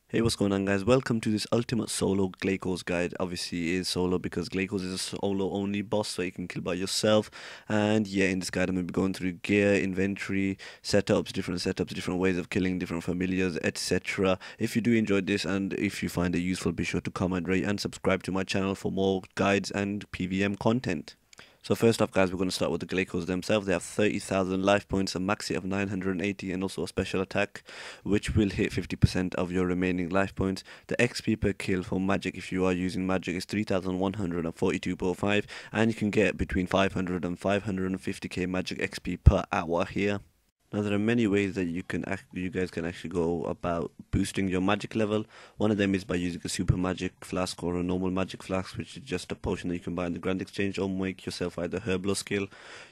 Hey, what's going on, guys? Welcome to this ultimate solo Glacors guide. Obviously it is solo because Glacors is a solo only boss, so you can kill by yourself. And yeah, in this guide I'm going to be going through gear, inventory, setups, different ways of killing different familiars, etc. If you do enjoy this and if you find it useful, be sure to comment, rate and subscribe to my channel for more guides and PVM content. So first off, guys, we're going to start with the Glacors themselves. They have 30,000 life points, a max hit of 980, and also a special attack, which will hit 50% of your remaining life points. The XP per kill for magic, if you are using magic, is 3,142.5, and you can get between 500 and 550k magic XP per hour here. Now there are many ways that you guys can actually go about boosting your magic level. One of them is by using a super magic flask or a normal magic flask, which is just a potion that you can buy in the Grand Exchange, or make yourself either Herbalo skill.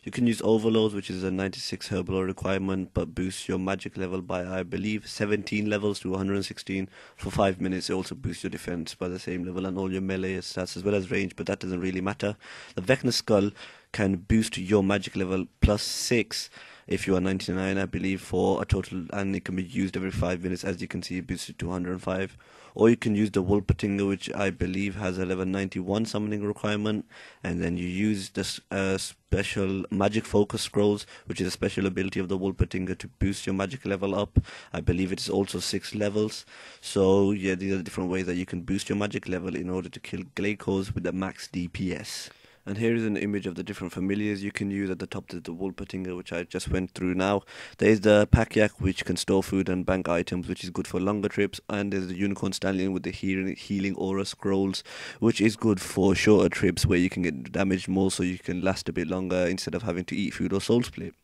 You can use overloads, which is a 96 Herbalo requirement, but boosts your magic level by, I believe, 17 levels to 116 for 5 minutes. It also boosts your defense by the same level and all your melee stats as well as range, but that doesn't really matter. The Vecna Skull can boost your magic level plus 6 if you are 99, I believe, for a total, and it can be used every 5 minutes. As you can see, boosted to 105. Or you can use the Wolpertinger, which I believe has a level 91 summoning requirement, and then you use this special magic focus scrolls, which is a special ability of the Wolpertinger to boost your magic level up. I believe it is also 6 levels. So yeah, these are the different ways that you can boost your magic level in order to kill Glacors with the max DPS. And here is an image of the different familiars you can use. At the top there's the Wolpertinger, which I just went through now. There is the Packyak, which can store food and bank items, which is good for longer trips. And there's the Unicorn Stallion with the healing aura scrolls, which is good for shorter trips where you can get damaged more, so you can last a bit longer instead of having to eat food or soul split.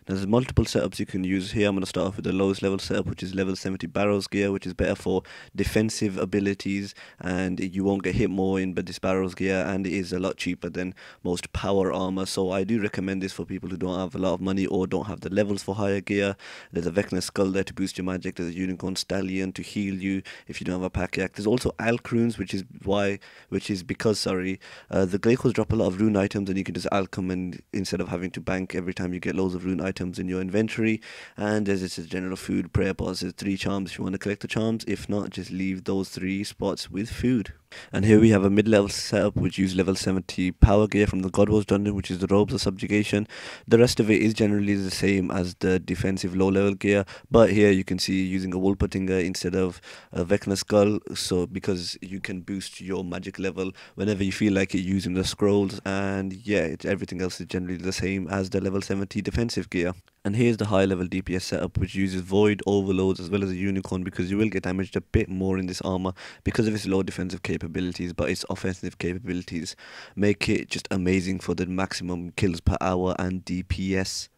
Now, there's multiple setups you can use here. I'm going to start off with the lowest level setup, which is level 70 Barrows gear, which is better for defensive abilities, and you won't get hit more in this Barrows gear, and it is a lot cheaper than most power armor. So I do recommend this for people who don't have a lot of money or don't have the levels for higher gear. There's a Vecna Skull there to boost your magic. There's a Unicorn Stallion to heal you if you don't have a Packyak. There's also Alch runes, which is because the Glacors drop a lot of rune items, and you can just alch them and instead of having to bank every time you get loads of rune items in your inventory. And there's this general food prayer pots. There's 3 charms if you want to collect the charms. If not, just leave those 3 spots with food. And here we have a mid-level setup which uses level 70 power gear from the God Wars dungeon, which is the robes of subjugation. The rest of it is generally the same as the defensive low-level gear, but here you can see using a Wolpertinger instead of a Vecna Skull, so because you can boost your magic level whenever you feel like it using the scrolls. And yeah, everything else is generally the same as the level 70 defensive gear. And here's the high level DPS setup, which uses void overloads as well as a unicorn, because you will get damaged a bit more in this armor because of its low defensive capabilities, but its offensive capabilities make it just amazing for the maximum kills per hour and DPS.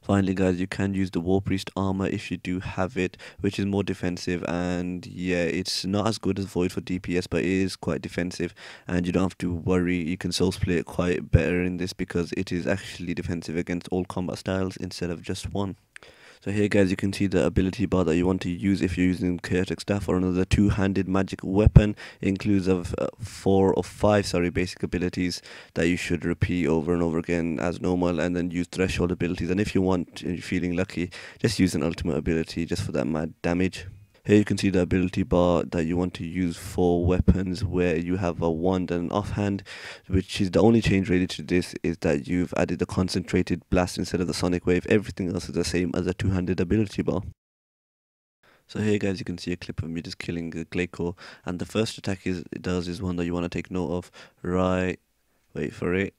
Finally, guys, you can use the War Priest armor if you do have it, which is more defensive, and yeah, it's not as good as Void for DPS, but it is quite defensive, and you don't have to worry. You can soul split quite better in this because it is actually defensive against all combat styles instead of just one. So here, guys, you can see the ability bar that you want to use if you're using chaotic staff or another two-handed magic weapon. It includes 4 or 5 basic abilities that you should repeat over and over again as normal, and then use threshold abilities. And if you want, and you're feeling lucky, just use an ultimate ability just for that mad damage. Here you can see the ability bar that you want to use for weapons, where you have a wand and an offhand, which is the only change really to this is that you've added the concentrated blast instead of the sonic wave. Everything else is the same as a two-handed ability bar. So here, guys, you can see a clip of me just killing a Glacor, and the first attack it does is one that you want to take note of. Right, wait for it,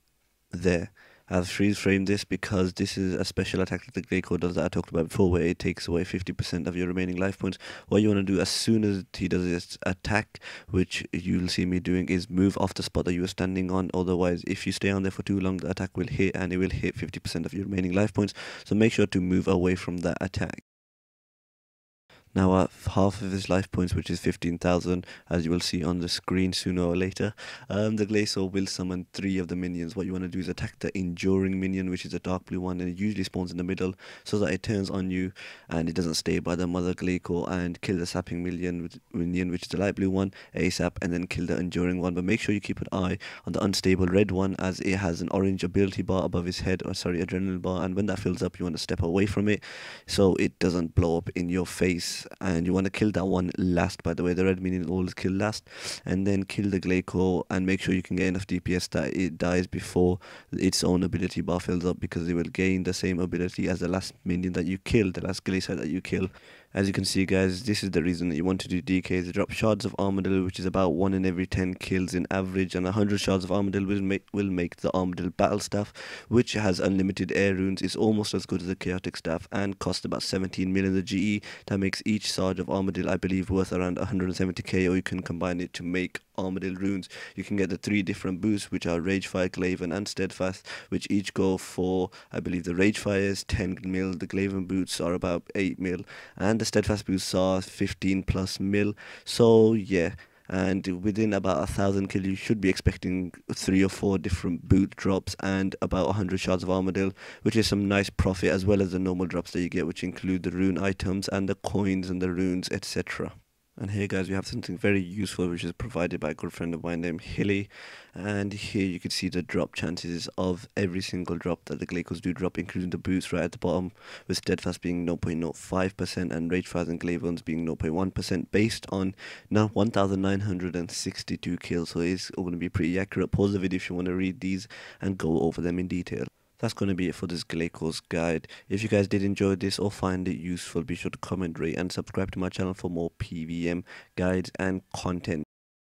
there. I've freeze framed this because this is a special attack that the Glacor does that I talked about before, where it takes away 50% of your remaining life points. What you want to do as soon as he does this attack, which you'll see me doing, is move off the spot that you were standing on. Otherwise, if you stay on there for too long, the attack will hit, and it will hit 50% of your remaining life points. So make sure to move away from that attack. Now at half of his life points, which is 15,000, as you will see on the screen sooner or later, the Glacor will summon 3 of the minions. What you want to do is attack the Enduring minion, which is a dark blue one, and it usually spawns in the middle so that it turns on you and it doesn't stay by the mother Glacor, and kill the Sapping minion, which is the light blue one, ASAP, and then kill the Enduring one. But make sure you keep an eye on the unstable red one, as it has an orange ability bar above his head, or sorry, adrenaline bar, and when that fills up, you want to step away from it so it doesn't blow up in your face. And you want to kill that one last, by the way. The red minion always kill last, and then kill the Glacor, and make sure you can get enough DPS that it dies before its own ability bar fills up, because it will gain the same ability as the last minion that you kill, the last Glacor that you kill. As you can see, guys, this is the reason that you want to do DKs. Drop shards of Armadillo, which is about 1 in every 10 kills in average, and 100 shards of Armadillo will make the Armadillo battle staff, which has unlimited air runes. It's almost as good as the chaotic staff and costs about 17 million the GE. That makes each shard of Armadillo, I believe, worth around 170k, or you can combine it to make Armadillo runes. You can get the 3 different boosts, which are Ragefire, Glaven, and Steadfast, which each go for, I believe, the Ragefire is 10 mil, the Glaven boots are about 8 mil, and the Steadfast boosts are 15 plus mil. So yeah, and within about 1,000 kills, you should be expecting 3 or 4 different boot drops and about 100 shards of Armadillo, which is some nice profit, as well as the normal drops that you get, which include the rune items and the coins and the runes, etc. And here, guys, we have something very useful, which is provided by a good friend of mine named Hilly. And here you can see the drop chances of every single drop that the Glacors do drop, including the boots right at the bottom, with Steadfast being 0.05% and Ragefires and Glavens being 0.1%, based on now 1,962 kills. So it's going to be pretty accurate. Pause the video if you want to read these and go over them in detail. That's going to be it for this Glacors guide. If you guys did enjoy this or find it useful, be sure to comment, rate, and subscribe to my channel for more PVM guides and content.